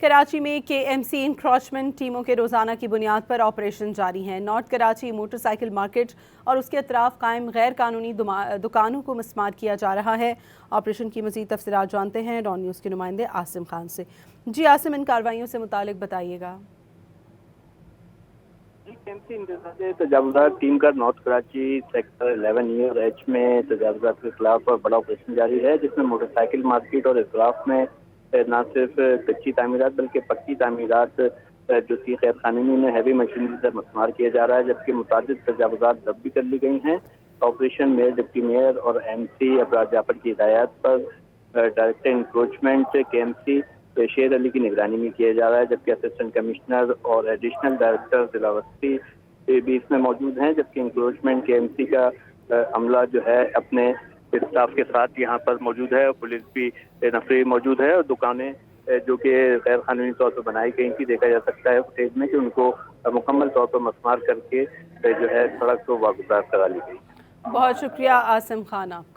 کراچی میں کے M C encroachment ٹیموں کے روزانہ کی بنیاد پر آپریشن جاری ہیں۔ North Karachi motor cycle market اور اس کے اطراف قائم غیر قانونی دکانوں کو مسمار کیا جا رہا ہے۔ آپریشن کی مزید تفصیلات جانتے ہیں ڈان نیوز کے نمائندے عاصم خان سے۔ جی عاصم، ان کارروائیوں سے متعلق بتائیے گا۔ کے ایم سی انتظامیہ تجاوزات ٹیم کا نارتھ کراچی سیکٹر 11 اور ایچ میں تجاوزات کے خلاف بڑا آپریشن جاری ہے، جس میں موٹر سائیکل مارکیٹ اور اطراف میں نہ صرف کچی تعمیرات بلکہ پکی تعمیرات جو تھی غیر قانونی میں ہیوی مشینری سے مسمار کیا جا رہا ہے، جبکہ متعدد تجاوزات ضبط بھی کر لی گئی ہیں۔ آپریشن میئر، ڈپٹی میئر اور ایم سی ابرار جعفر کی ہدایات پر ڈائریکٹر انکروچمنٹ کے ایم سی شیر علی کی نگرانی میں کیا جا رہا ہے، جبکہ اسسٹنٹ کمشنر اور ایڈیشنل ڈائریکٹر ضلع وسطی بھی اس میں موجود ہیں، جبکہ انکروچمنٹ کے ایم سی کا عملہ جو ہے اپنے اسٹاف کے ساتھ یہاں پر موجود ہے، اور پولیس بھی نفری موجود ہے، اور دکانیں جو کہ غیر قانونی طور پر بنائی گئی تھی، دیکھا جا سکتا ہے فوٹیج میں کہ ان کو مکمل طور پر مسمار کر کے جو ہے سڑک کو واگزار کرا لی گئی۔ بہت شکریہ عاصم خان آپ کا۔